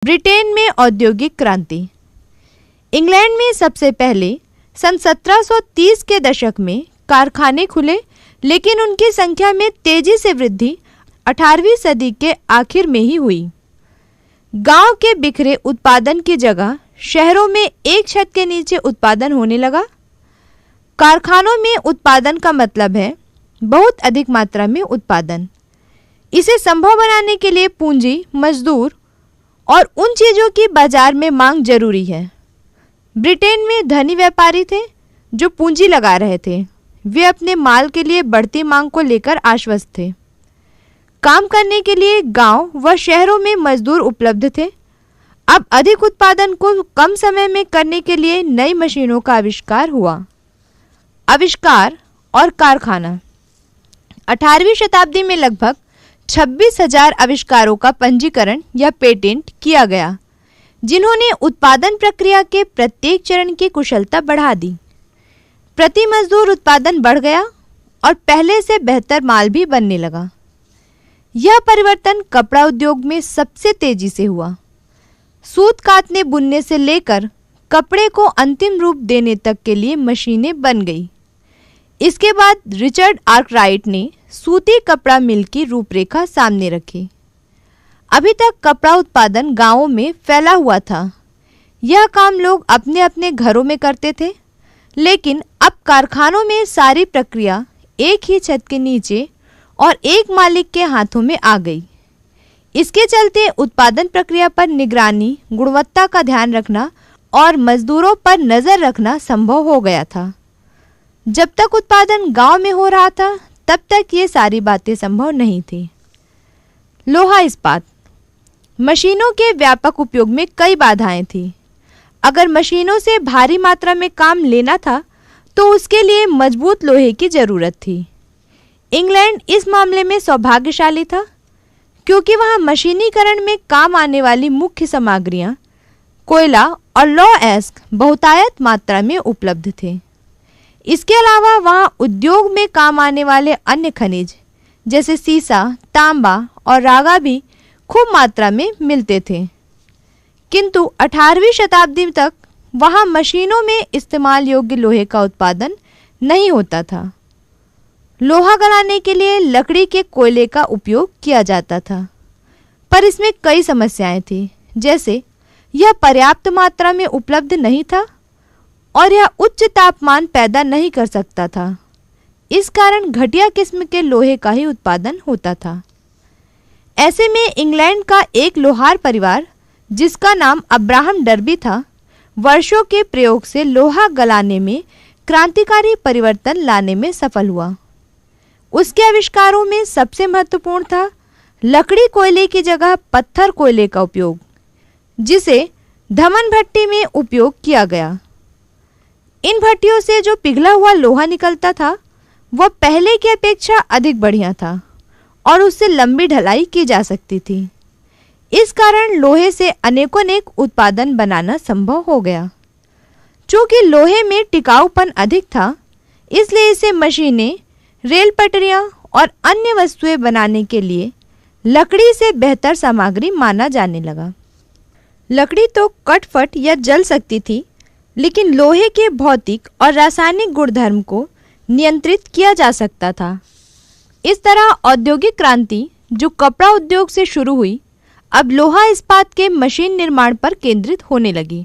Britain में औद्योगिक क्रांति। इंग्लैंड में सबसे पहले सन 1730 के दशक में कारखाने खुले, लेकिन उनकी संख्या में तेजी से वृद्धि 18वीं सदी के आखिर में ही हुई। गांव के बिखरे उत्पादन की जगह शहरों में एक छत के नीचे उत्पादन होने लगा। कारखानों में उत्पादन का मतलब है बहुत अधिक मात्रा में उत्पादन। इसे संभव बनाने के लिए पूंजी, मजदूर और उन चीज़ों की बाजार में मांग जरूरी है। ब्रिटेन में धनी व्यापारी थे जो पूंजी लगा रहे थे। वे अपने माल के लिए बढ़ती मांग को लेकर आश्वस्त थे। काम करने के लिए गांव व शहरों में मजदूर उपलब्ध थे। अब अधिक उत्पादन को कम समय में करने के लिए नई मशीनों का आविष्कार हुआ। आविष्कार और कारखाना। 18वीं शताब्दी में लगभग 26,000 आविष्कारों का पंजीकरण या पेटेंट किया गया, जिन्होंने उत्पादन प्रक्रिया के प्रत्येक चरण की कुशलता बढ़ा दी। प्रति मजदूर उत्पादन बढ़ गया और पहले से बेहतर माल भी बनने लगा। यह परिवर्तन कपड़ा उद्योग में सबसे तेजी से हुआ। सूत काटने बुनने से लेकर कपड़े को अंतिम रूप देने तक के लिए मशीनें बन गई। इसके बाद रिचर्ड आर्कराइट ने सूती कपड़ा मिल की रूपरेखा सामने रखी। अभी तक कपड़ा उत्पादन गांवों में फैला हुआ था। यह काम लोग अपने अपने घरों में करते थे, लेकिन अब कारखानों में सारी प्रक्रिया एक ही छत के नीचे और एक मालिक के हाथों में आ गई। इसके चलते उत्पादन प्रक्रिया पर निगरानी, गुणवत्ता का ध्यान रखना और मजदूरों पर नज़र रखना संभव हो गया था। जब तक उत्पादन गांव में हो रहा था, तब तक ये सारी बातें संभव नहीं थी। लोहा इस्पात। मशीनों के व्यापक उपयोग में कई बाधाएं थी। अगर मशीनों से भारी मात्रा में काम लेना था तो उसके लिए मजबूत लोहे की जरूरत थी। इंग्लैंड इस मामले में सौभाग्यशाली था, क्योंकि वहाँ मशीनीकरण में काम आने वाली मुख्य सामग्रियाँ कोयला और लौह अयस्क बहुतायत मात्रा में उपलब्ध थे। इसके अलावा वहाँ उद्योग में काम आने वाले अन्य खनिज जैसे सीसा, तांबा और रागा भी खूब मात्रा में मिलते थे। किंतु 18वीं शताब्दी तक वहाँ मशीनों में इस्तेमाल योग्य लोहे का उत्पादन नहीं होता था। लोहा गलाने के लिए लकड़ी के कोयले का उपयोग किया जाता था, पर इसमें कई समस्याएं थी, जैसे यह पर्याप्त मात्रा में उपलब्ध नहीं था और यह उच्च तापमान पैदा नहीं कर सकता था। इस कारण घटिया किस्म के लोहे का ही उत्पादन होता था। ऐसे में इंग्लैंड का एक लोहार परिवार, जिसका नाम अब्राहम डर्बी था, वर्षों के प्रयोग से लोहा गलाने में क्रांतिकारी परिवर्तन लाने में सफल हुआ। उसके आविष्कारों में सबसे महत्वपूर्ण था लकड़ी कोयले की जगह पत्थर कोयले का उपयोग, जिसे धमन भट्टी में उपयोग किया गया। इन भट्टियों से जो पिघला हुआ लोहा निकलता था वह पहले की अपेक्षा अधिक बढ़िया था और उससे लंबी ढलाई की जा सकती थी। इस कारण लोहे से अनेकों उत्पादन बनाना संभव हो गया। चूँकि लोहे में टिकाऊपन अधिक था, इसलिए इसे मशीनें, रेल पटरियाँ और अन्य वस्तुएं बनाने के लिए लकड़ी से बेहतर सामग्री माना जाने लगा। लकड़ी तो कटफट या जल सकती थी, लेकिन लोहे के भौतिक और रासायनिक गुणधर्म को नियंत्रित किया जा सकता था। इस तरह औद्योगिक क्रांति, जो कपड़ा उद्योग से शुरू हुई, अब लोहा इस्पात के मशीन निर्माण पर केंद्रित होने लगी।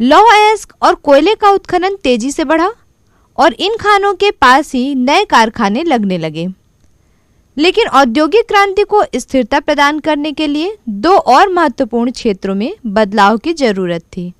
लौह अयस्क और कोयले का उत्खनन तेजी से बढ़ा और इन खानों के पास ही नए कारखाने लगने लगे। लेकिन औद्योगिक क्रांति को स्थिरता प्रदान करने के लिए दो और महत्वपूर्ण क्षेत्रों में बदलाव की जरूरत थी।